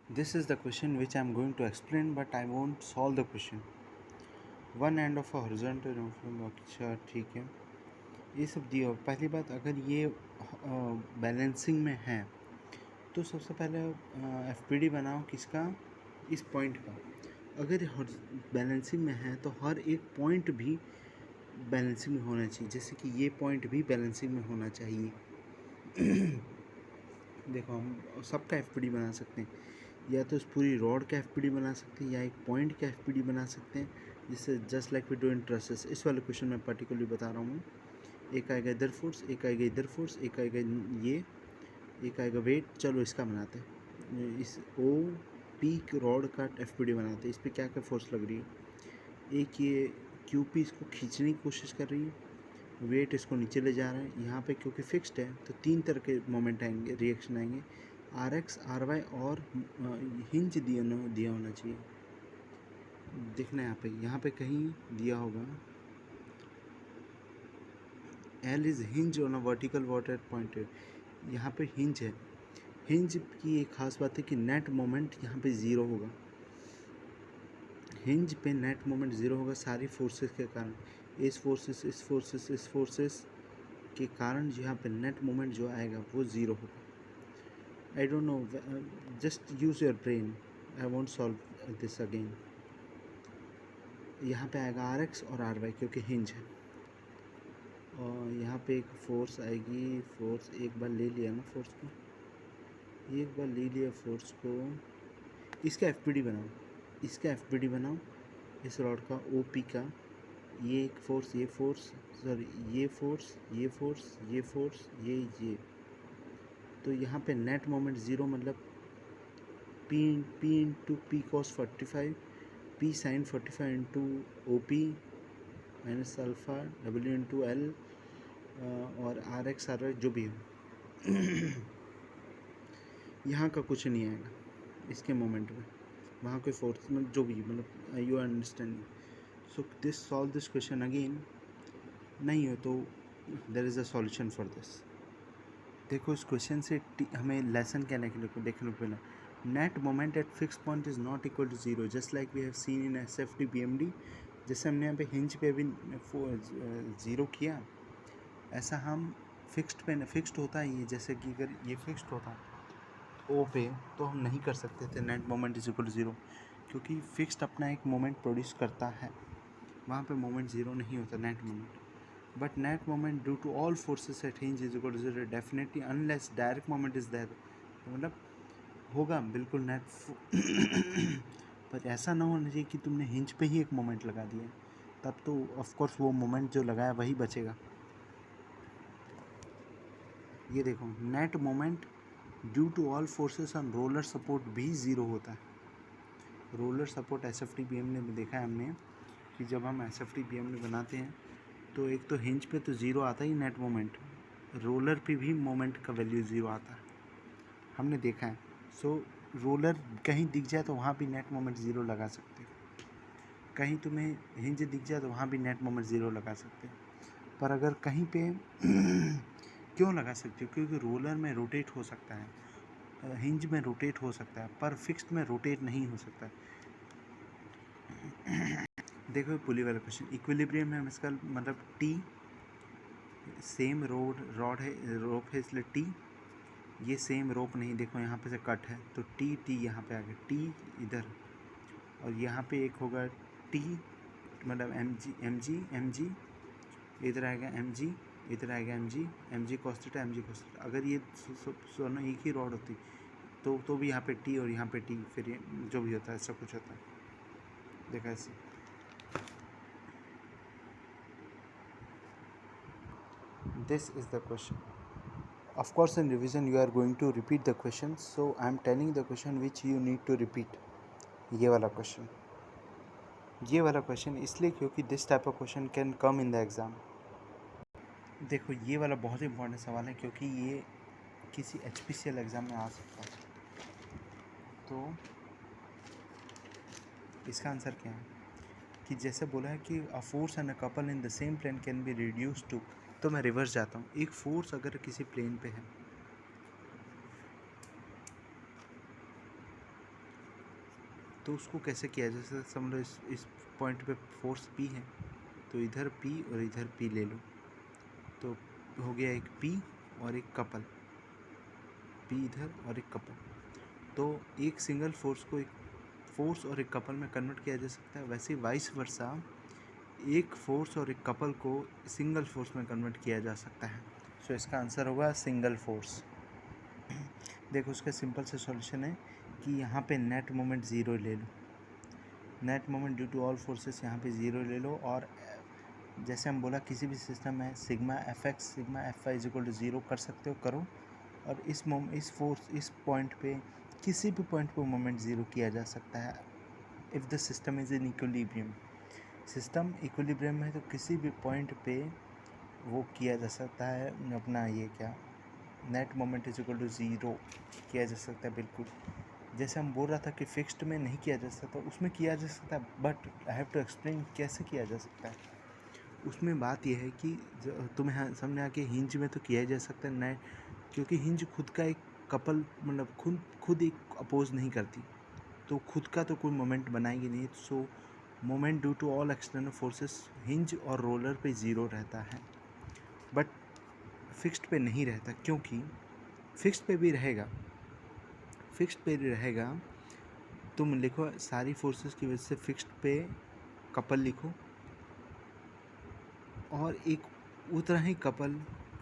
This is the question which I am going to explain, but I won't solve the question. One end of a horizontal अच्छा ठीक है, ये सब दिया हो। पहली बात, अगर ये बैलेंसिंग में है तो सबसे पहले FPD बनाओ किसका, इस पॉइंट का। अगर बैलेंसिंग में है तो हर एक पॉइंट भी बैलेंसिंग में होना चाहिए, जैसे कि ये पॉइंट भी बैलेंसिंग में होना चाहिए। देखो, हम सबका FPD बना सकते हैं, या तो इस पूरी रॉड का FPD बना सकते हैं, या एक पॉइंट का FPD बना सकते हैं, जिससे just like we do in trusses. इस वाले क्वेश्चन में पर्टिकुलरली बता रहा हूँ, एक आएगा इधर फोर्स, एक आएगा इधर फोर्स, एक आएगा ये, एक आएगा वेट। चलो इसका बनाते हैं, इस OP रॉड का FPD बनाते हैं। इस पर क्या क्या फोर्स लग रही है, एक ये QP इसको खींचने की कोशिश कर रही है, वेट इसको नीचे ले जा रहा है। यहाँ पे क्योंकि फिक्स्ड है तो तीन तरह के मोमेंट आएंगे, रिएक्शन आएंगे, RX, RY और हिंज दिया होना चाहिए। देखना यहाँ पे कहीं दिया होगा L is hinge on a vertical water point. यहाँ पे हिंज है। हिंज की एक खास बात है कि नेट मोमेंट यहाँ पे ज़ीरो होगा। हिंज पे नेट मोमेंट ज़ीरो होगा सारी फोर्सेस के कारण। इस फोर्सेस के कारण यहाँ पे नेट मोमेंट जो आएगा वो ज़ीरो होगा। I don't know, just use your brain. I won't solve this again. यहाँ पे आएगा RX और RY क्योंकि हिंज है, और यहाँ पे एक फोर्स आएगी। फोर्स एक बार ले लिया ना, फोर्स को एक बार ले लिया फोर्स को। इसका FPD बनाओ, इसका FPD बनाओ, इस रॉड का OP का। ये एक फोर्स, ये फोर्स, सॉरी ये फोर्स, ये फोर्स, ये फोर्स, ये। तो यहाँ पे नेट मोमेंट ज़ीरो, मतलब P into P cos 45, P sin 45 into OP minus alpha W into L और RX RY जो भी हो। यहाँ का कुछ नहीं आएगा इसके मोमेंट में, वहाँ कोई फोर्स में जो भी, मतलब you understanding. So this solve this question again. नहीं हो तो there is a solution for this. देखो, इस क्वेश्चन से हमें लेसन क्या देखने को मिला। Net moment at fix point is not equal to zero, just like we have seen in SFD BMD। जैसे हमने यहाँ पे हिंज पे भी ज़ीरो किया, ऐसा हम फिक्स्ड होता है ये। जैसे कि अगर ये फिक्स्ड होता O पे तो हम नहीं कर सकते थे net moment is equal to zero, क्योंकि फिक्स्ड अपना एक मोमेंट प्रोड्यूस करता है, वहाँ पे मोमेंट ज़ीरो नहीं होता net moment. But net moment due to all forces at hinge is equal to zero definitely unless direct moment is there. मतलब होगा बिल्कुल नेट पर ऐसा ना होना चाहिए कि तुमने हिंज पे ही एक मोमेंट लगा दिया, तब तो ऑफकोर्स वो मोमेंट जो लगाया वही बचेगा। ये देखो, net moment due to all forces on roller support भी ज़ीरो होता है। रोलर सपोर्ट SFD BM में देखा है हमने कि जब हम SFD BM बनाते हैं तो एक तो हिंज पे तो ज़ीरो आता ही नेट मोमेंट, रोलर पे भी मोमेंट का वैल्यू ज़ीरो आता है, हमने देखा है। सो रोलर कहीं दिख जाए तो वहाँ भी नेट मोमेंट ज़ीरो लगा सकते हो, कहीं तुम्हें हिंज दिख जाए तो वहाँ भी नेट मोमेंट ज़ीरो लगा सकते हो। पर अगर कहीं पे क्यों लगा सकते हो, क्योंकि रोलर में रोटेट हो सकता है, हिंज में रोटेट हो सकता है, पर फिक्स्ड में रोटेट नहीं हो सकता। देखो पुली वाला क्वेश्चन, इक्विलिब्रियम में हम इसका मतलब T सेम रॉड है, रोप है, इसलिए T। ये सेम रोप नहीं, देखो यहाँ पे से कट है तो T यहाँ पे आ गया, T इधर, और यहाँ पे एक होगा T, मतलब mg इधर आएगा, mg इधर आएगा, mg cos theta, mg cos theta. अगर ये दोनों एक ही रॉड होती तो भी यहाँ पे T और यहाँ पे T, फिर ये जो भी होता है ऐसा कुछ होता है, देखा ऐसे। This is the question. Of course, in revision you are going to repeat the question, so I am telling the question which you need to repeat. ये वाला क्वेश्चन इसलिए क्योंकि this type of question can come in the exam. देखो, ये वाला बहुत important सवाल है क्योंकि ये किसी HPCL एग्ज़ाम में आ सकता है। तो इसका आंसर क्या है कि जैसे बोला है कि a force and a couple in the same plane can be reduce to, तो मैं रिवर्स जाता हूँ। एक फोर्स अगर किसी प्लेन पे है, तो उसको कैसे किया जाए? जैसे समझ लो इस पॉइंट पे फोर्स P है, तो इधर P और इधर P ले लो, तो हो गया एक P और एक कपल, P इधर और एक कपल। तो एक सिंगल फोर्स को एक फोर्स और एक कपल में कन्वर्ट किया जा सकता है, वैसे वाइस वर्सा एक फोर्स और एक कपल को सिंगल फोर्स में कन्वर्ट किया जा सकता है। सो इसका आंसर होगा सिंगल फोर्स। देखो उसका सिंपल से सॉल्यूशन है कि यहाँ पे नेट मोमेंट ज़ीरो ले लो, net moment due to all forces यहाँ पे ज़ीरो ले लो, और जैसे हम बोला किसी भी सिस्टम में sigma F X sigma F Y equal to zero कर सकते हो, करो। और इस पॉइंट पे किसी भी पॉइंट पे मोमेंट ज़ीरो किया जा सकता है if the system is in equilibrium. System equilibrium में है तो किसी भी पॉइंट पे वो किया जा सकता है अपना, ये क्या, net moment is equal to zero किया जा सकता है। बिल्कुल जैसे हम बोल रहा था कि फिक्स्ड में नहीं किया जा सकता, उसमें किया जा सकता है, but I have to explain कैसे किया जा सकता है। उसमें बात यह है कि तुम्हें सामने आके हिंज में तो किया जा सकता है नेट, क्योंकि हिंज खुद का एक कपल मतलब खुद एक अपोज नहीं करती, तो खुद का तो कोई मोमेंट बनाएगी नहीं। So moment due to all external forces hinge और रोलर पे ज़ीरो रहता है, बट फिक्स्ड पे नहीं रहता, क्योंकि फिक्स्ड पे भी रहेगा, फिक्स्ड पे भी रहेगा। तुम लिखो सारी फोर्सेस की वजह से फिक्स्ड पे कपल लिखो, और एक उतना ही कपल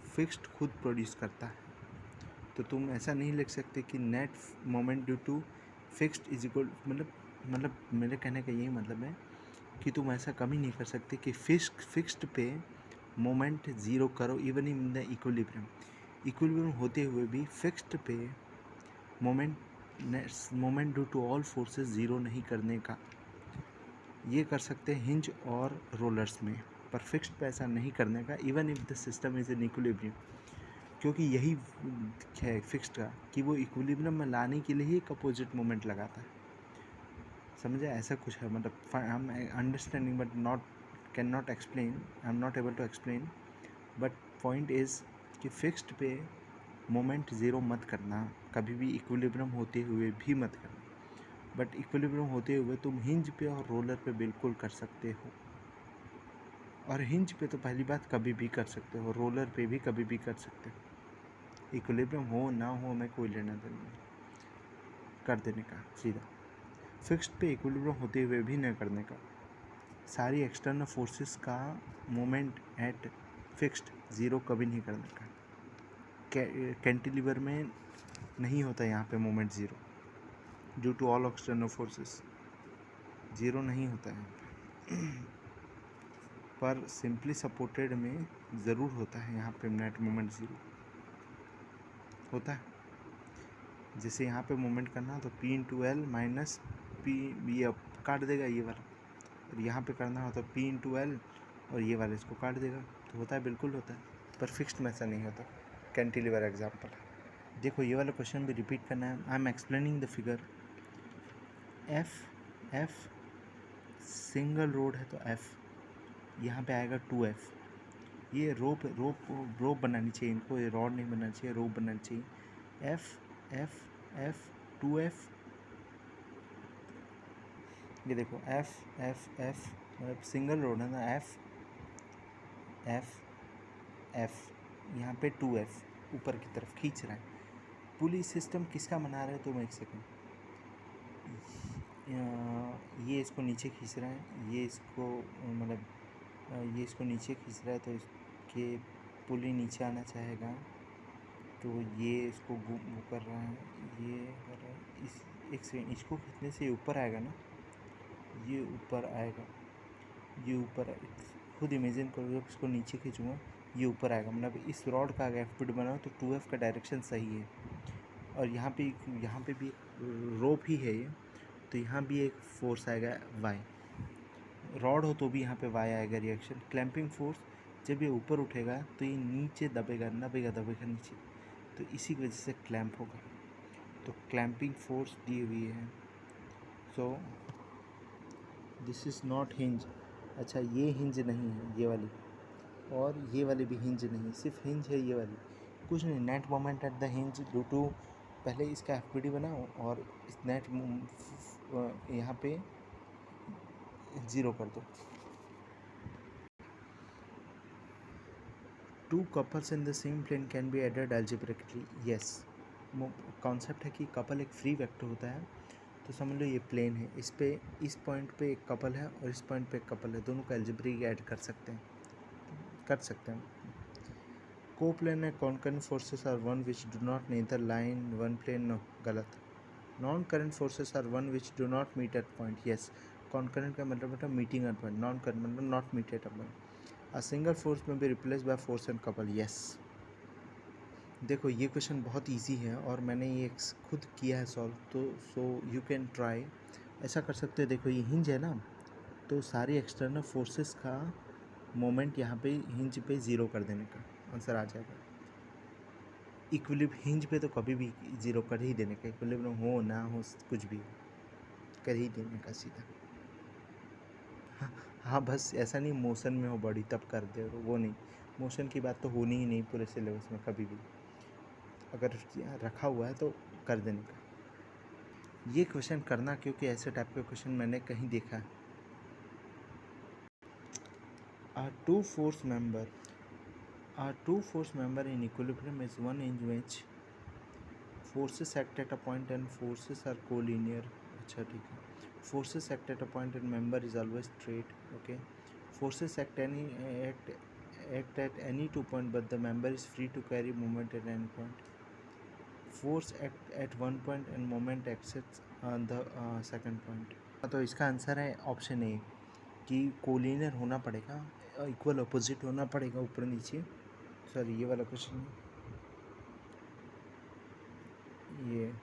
फिक्स्ड खुद प्रोड्यूस करता है। तो तुम ऐसा नहीं लिख सकते कि net moment due to fixed is equal, मतलब मेरे कहने का यही मतलब है कि तुम ऐसा कभी नहीं कर सकते कि फिक्स्ड पे मोमेंट ज़ीरो करो इवन इन द इक्विलिब्रियम होते हुए भी फिक्स्ड पे moment due to all forces zero नहीं करने का। ये कर सकते हैं हिंज और रोलर्स में, पर फिक्स्ड पे ऐसा नहीं करने का even if the system is in equilibrium, क्योंकि यही है फिक्स्ड का कि वो इक्विलिब्रियम में लाने के लिए ही एक अपोजिट मोमेंट लगाता है। समझे? ऐसा कुछ है, मतलब I am understanding but can not explain, I am not able to explain, but point is कि फिक्स्ड पे मोमेंट ज़ीरो मत करना कभी भी, इक्विलिब्रियम होते हुए भी मत करना, बट इक्विलिब्रियम होते हुए तुम हिंज पे और रोलर पे बिल्कुल कर सकते हो। और हिंज पे तो पहली बात कभी भी कर सकते हो, रोलर पे भी कभी भी कर सकते हो। इक्विलिब्रियम हो ना हो मैं कोई लेना देना नहीं, कर देने का सीधा। फिक्स्ड पे इक्विलिब्रियम होते हुए भी न करने का, सारी एक्सटर्नल फोर्सेस का मोमेंट एट फिक्स्ड ज़ीरो कभी नहीं करने का। कैंटिलीवर में नहीं होता यहाँ पे moment zero, due to all external forces zero नहीं होता है, पर सिंपली सपोर्टेड में ज़रूर होता है। यहाँ पे नेट मोमेंट ज़ीरो होता है। जैसे यहाँ पे मोमेंट करना तो P into L minus P, ये काट देगा ये वाला, और यहाँ पे करना हो तो P इंटू एल और ये वाला इसको काट देगा, तो होता है, बिल्कुल होता है, पर फिक्स्ड में ऐसा नहीं होता। कैंटिलीवर एग्जाम्पल देखो, ये वाला क्वेश्चन भी रिपीट करना है। I am explaining the figure, F single road है तो एफ यहाँ पे आएगा 2F। ये रोप बनानी चाहिए इनको, ये रॉड नहीं बनाना चाहिए, रोप बनानी चाहिए। एफ एफ एफ 2F, ये देखो एफ एफ एफ मतलब सिंगल रोड है ना, एफ एफ एफ यहाँ पे 2F ऊपर की तरफ खींच रहा है। पुली सिस्टम किसका बना रहे हो तुम? एक सेकेंड, ये इसको नीचे खींच रहा है, ये इसको मतलब ये इसको नीचे खींच रहा है, तो इसके पुली नीचे आना चाहेगा, तो ये इसको वो कर रहा है, ये कर रहा है, इस एक सेकेंड, इसको खींचने से ये ऊपर आएगा ना, ये ऊपर आएगा, ये ऊपर खुद इमेजिन करो, जब इसको नीचे खींचूँगा ये ऊपर आएगा, मतलब इस रॉड का अगर एफ बनाओ तो 2F का डायरेक्शन सही है। और यहाँ पे भी रोप ही है ये, तो यहाँ भी एक फोर्स आएगा वाई, रॉड हो तो भी यहाँ पे वाई आएगा रिएक्शन। क्लैंपिंग फोर्स जब ये ऊपर उठेगा तो ये नीचे दबेगा नीचे, तो इसी की वजह से क्लैंप होगा, तो क्लैंपिंग फोर्स दी हुई है। So this is not hinge. अच्छा ये हिंज नहीं है ये वाली, और ये वाली भी हिंज नहीं, सिर्फ हिंज है ये वाली, कुछ नहीं। Net moment at the hinge due to, पहले इसका FPD बनाओ और इस यहाँ पे 0 कर दो। Two couples in the same plane can be added algebraically, yes. Concept है कि कपल एक फ्री वेक्टर होता है, तो समझ लो ये प्लेन है, इस पे इस पॉइंट पे एक कपल है और इस पॉइंट पे एक कपल है, दोनों को एल्जेब्रिक ऐड कर सकते हैं। Coplanar concurrent forces are one which do not neither line one plane, no, गलत। Non current forces are one which do not meet at point, yes. Concurrent का मतलब बेटा meeting at point, non current मतलब not meet at a point. A single force may be replace by force and couple, yes. देखो ये question बहुत easy है और मैंने ये खुद किया है सॉल्व, तो सो यू कैन ट्राई। ऐसा कर सकते हो, देखो ये हिंज है ना, तो सारी एक्सटर्नल फोर्सेस का मोमेंट यहाँ पे हिंज पे 0 कर देने का आंसर आ जाएगा। इक्विलिब्रियम हिंज पे तो कभी भी 0 कर ही देने का, इक्विलिब्रियम हो ना हो कुछ भी कर ही देने का सीधा। हाँ बस ऐसा नहीं मोशन में हो बॉडी तब कर दे, वो नहीं, मोशन की बात तो होनी ही नहीं पूरे सिलेबस में कभी भी, अगर रखा हुआ है तो कर देने का। ये क्वेश्चन करना क्योंकि ऐसे टाइप के क्वेश्चन मैंने कहीं देखा है। A two force member in equilibrium is one in which forces act at a point and forces are collinear. अच्छा ठीक है, forces act at a point and member is always straight. Okay, forces act at any 2 point but the member is free to carry moment at any point. Force act at one point and moment acts on the second point. तो इसका answer है option A कि collinear होना पड़ेगा, equal opposite होना पड़ेगा ऊपर नीचे। सॉरी ये वाला क्वेश्चन, ये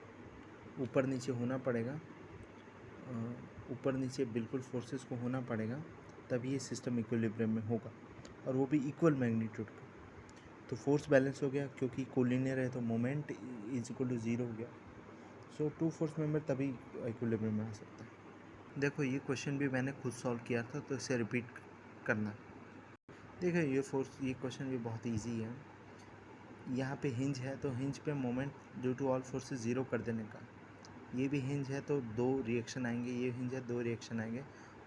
ऊपर नीचे होना पड़ेगा, ऊपर नीचे बिल्कुल फोर्सेस को होना पड़ेगा, तभी ये सिस्टम इक्विलिब्रियम में होगा, और वो भी इक्वल मैग्नीट्यूड का। तो फोर्स बैलेंस हो गया क्योंकि कोलिनियर है, तो मोमेंट इज इक्वल टू 0 हो गया। सो टू फोर्स मेंबर तभी इक्विलिब्रियम में आ सकता है। देखो ये क्वेश्चन भी मैंने खुद सॉल्व किया था, तो इसे रिपीट करना। देखो ये क्वेश्चन भी बहुत इजी है। यहाँ पे हिंज है तो हिंज पे moment due to all forces 0 कर देने का। ये भी हिंज है तो 2 रिएक्शन आएंगे, ये हिंज है 2 रिएक्शन आएंगे,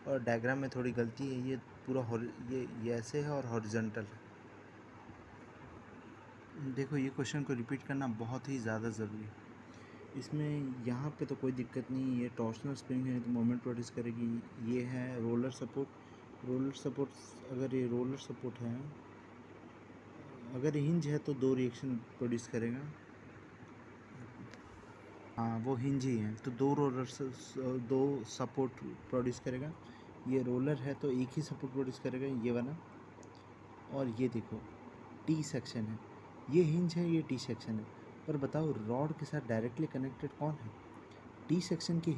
और डायग्राम में थोड़ी गलती है, ये पूरा ये ऐसे है और हॉरिजॉन्टल है। देखो ये क्वेश्चन को रिपीट करना बहुत ही ज़्यादा ज़रूरी है। इसमें यहाँ पे तो कोई दिक्कत नहीं, ये टॉर्शनल स्प्रिंग है तो मोमेंट प्रोड्यूस करेगी। ये है रोलर सपोर्ट, अगर ये रोलर सपोर्ट है, अगर हिंज है तो 2 रिएक्शन प्रोड्यूस करेगा। हाँ वो हिंज ही है तो 2 सपोर्ट प्रोड्यूस करेगा। ये रोलर है तो एक ही सपोर्ट प्रोड्यूस करेगा, ये वाला। और ये देखो टी सेक्शन है, ये हिंज है, ये टी सेक्शन है, पर बताओ रॉड के साथ डायरेक्टली कनेक्टेड कौन है? टी सेक्शन की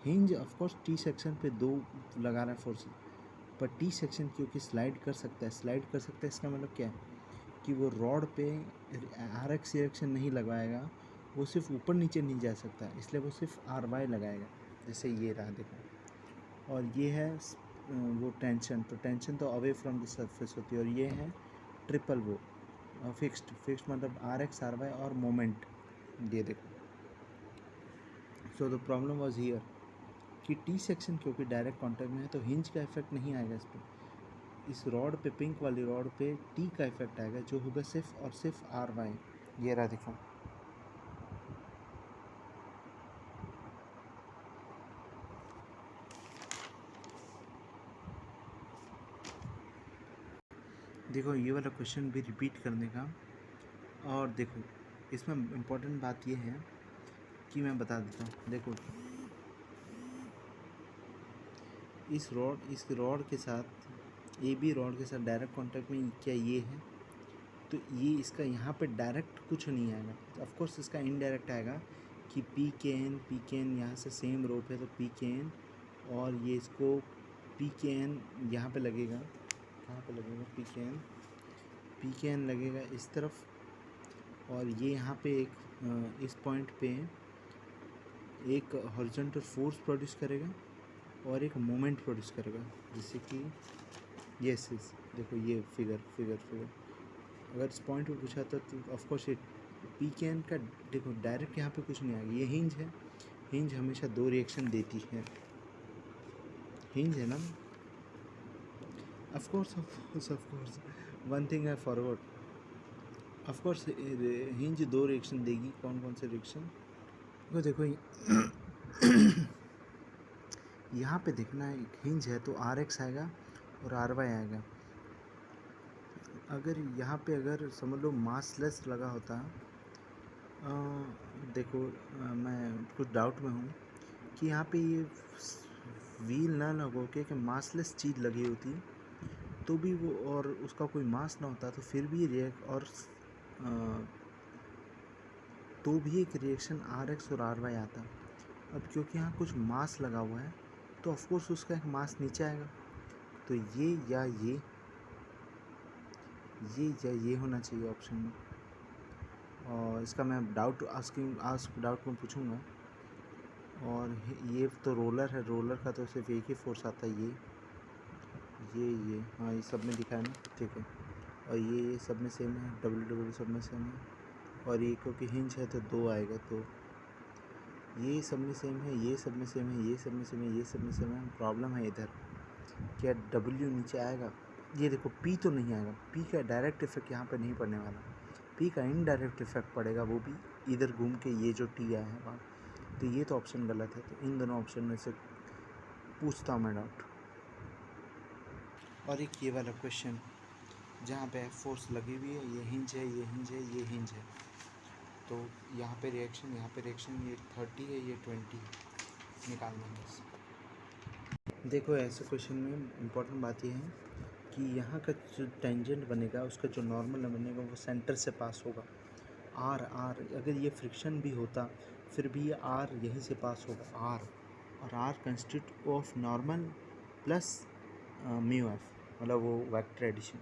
हिंज ऑफकोर्स टी सेक्शन पे 2 लगा रहा है फोर्स, पर टी सेक्शन क्योंकि स्लाइड कर सकता है, इसका मतलब क्या है कि वो रॉड पे आर एक्स रिएक्शन नहीं लगाएगा, वो सिर्फ ऊपर नीचे नहीं जा सकता, इसलिए वो सिर्फ आर वाई लगाएगा। जैसे ये रहा देखो, और ये है वो टेंशन, तो टेंशन तो अवे फ्रॉम द सरफेस होती है, और ये है ट्रिपल वो फिक्स्ड मतलब आर एक्स आर वाई और मोमेंट, ये देखो। So the problem was here कि टी सेक्शन क्योंकि डायरेक्ट कॉन्टैक्ट में है तो हिंज का इफेक्ट नहीं आएगा इस पर, इस रॉड पे, पिंक वाली रॉड पे टी का इफेक्ट आएगा, जो होगा सिर्फ और सिर्फ आर वाई। ये रहा देखो, देखो ये वाला क्वेश्चन भी रिपीट करने का। और देखो इसमें इम्पोर्टेंट बात ये है कि मैं बता देता हूँ, देखो इस रॉड के साथ, ए बी रॉड के साथ डायरेक्ट कांटेक्ट में क्या ये है, तो ये इसका यहाँ पे डायरेक्ट कुछ नहीं आएगा, ऑफ कोर्स इसका इनडायरेक्ट आएगा कि पी के एन यहाँ से सेम रो पे, तो पी के एन, और ये इसको पी के एन यहाँ पे लगेगा, कहाँ पे लगेगा पी के एन लगेगा इस तरफ, और ये यहाँ पे एक इस पॉइंट पे एक हॉरिजॉन्टल फोर्स प्रोड्यूस करेगा और एक मोमेंट प्रोड्यूस करेगा, जैसे कि यस देखो ये फिगर अगर इस पॉइंट पे पूछा था तो ऑफकोर्स ये पी के एन का देखो डायरेक्ट यहाँ पे कुछ नहीं आएगा, ये हिंज है, हिंज हमेशा दो रिएक्शन देती है। हिंज है ना, of course one thing I forgot, of course hinge दो रिएक्शन देगी। कौन कौन से रिएक्शन? देखो यहाँ पे देखना है, एक हिंज है तो आर एक्स आएगा और आर वाई आएगा। अगर यहाँ पे अगर समझ लो मासलेस लगा होता, देखो मैं कुछ डाउट में हूँ कि यहाँ पे ये व्हील ना लगो के कि मासलेस चीज़ लगी होती तो भी वो, और उसका कोई मास ना होता तो फिर भी रिएक्ट, और तो भी एक रिएक्शन आर एक्स और आर वाई आता। अब क्योंकि यहाँ कुछ मास लगा हुआ है तो ऑफकोर्स उसका एक मास नीचे आएगा, तो ये या ये होना चाहिए ऑप्शन में। और इसका मैं डाउट डाउट में पूछूंगा। और ये तो रोलर है, रोलर का तो सिर्फ एक ही फोर्स आता है, ये हाँ, ये सब में दिखा है ना, ठीक है। और ये सब में सेम है, डब्ल्यू सब में सेम है। और ये क्योंकि हिंज है तो दो आएगा, तो ये सब में सेम है, ये सब में सेम है, ये सब में सेम है, ये सब में सेम है। प्रॉब्लम है इधर, क्या डब्ल्यू नीचे आएगा? ये देखो पी तो नहीं आएगा, पी का डायरेक्ट इफेक्ट यहाँ पे नहीं पड़ने वाला, पी का इनडायरेक्ट इफेक्ट पड़ेगा, वो भी इधर घूम के ये जो टी आया है वहाँ। तो ये तो ऑप्शन गलत है, तो इन दोनों ऑप्शन में से पूछता हूँ मैं डाउट। और एक ये वाला क्वेश्चन जहाँ पे फोर्स लगी हुई है, ये हिंज है, ये हिंज है, ये हिंज है, तो यहाँ पे रिएक्शन, यहाँ पे रिएक्शन, ये 30 है, ये 20 निकालना है बस। देखो ऐसे क्वेश्चन में इम्पोर्टेंट बात ये है कि यहाँ का जो टेंजेंट बनेगा उसका जो नॉर्मल बनेगा वो सेंटर से पास होगा। आर अगर ये फ्रिक्शन भी होता फिर भी ये आर यहीं से पास होगा, आर, और R constitute of normal plus mu F, मतलब वो वेक्टर एडिशन।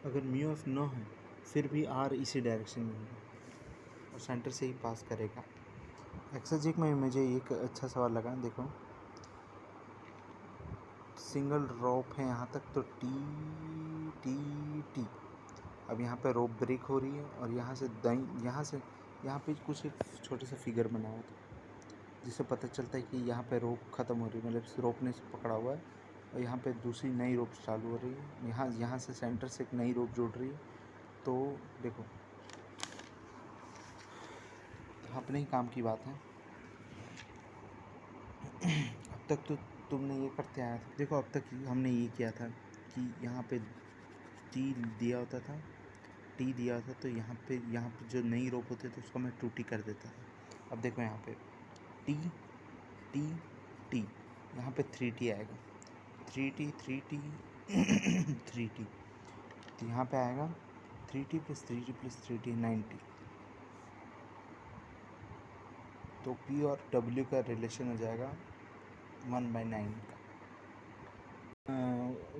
अगर म्यू एफ न है फिर भी आर इसी डायरेक्शन में होगा और सेंटर से ही पास करेगा। एक्सरसाइज में मुझे एक अच्छा सवाल लगा, देखो सिंगल रोप है यहाँ तक तो टी टी टी। अब यहाँ पे रोप ब्रेक हो रही है और यहाँ पे कुछ एक छोटे सा फिगर बना हुआ था जिससे पता चलता है कि यहाँ पे रोप ख़त्म हो रही है, मतलब रोप ने पकड़ा हुआ है और यहाँ पे दूसरी नई रोप चालू हो रही है, यहाँ से सेंटर से एक नई रोप जोड़ रही है। तो देखो अपने ही काम की बात है। अब तक तो तुमने ये करते आया था, देखो अब तक हमने ये किया था कि यहाँ पे टी दिया होता था, टी दिया होता तो यहाँ पे जो नई रोप होते तो उसको मैं 2T कर देता था। अब देखो यहाँ पे टी टी टी, यहाँ पे 3T आएगा, 3T 3T तो यहाँ पे आएगा 3T + 3T + 3T 9T। तो P और W का रिलेशन हो जाएगा 1/9 का।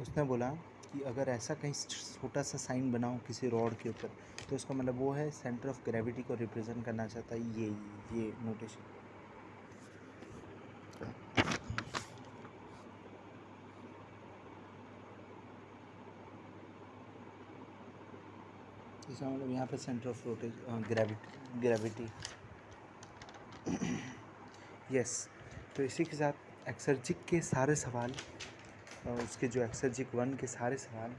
उसने बोला कि अगर ऐसा कहीं छोटा सा साइन बनाओ किसी रॉड के ऊपर तो उसका मतलब वो है सेंटर ऑफ ग्रेविटी को रिप्रेजेंट करना चाहता है, ये नोटेशन। इसका मतलब यहाँ पे सेंटर ऑफ ग्रेविटी यस। तो इसी के साथ एक्सर्जिक के सारे सवाल, उसके जो एक्सर्जिक 1 के सारे सवाल,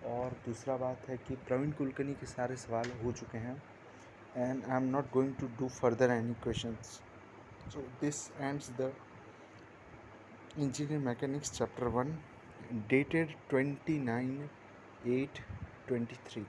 और दूसरा बात है कि प्रवीण कुलकर्णी के सारे सवाल हो चुके हैं। And I am not going to do further any questions. So this ends the engineer mechanics chapter 1 dated 29/8/23।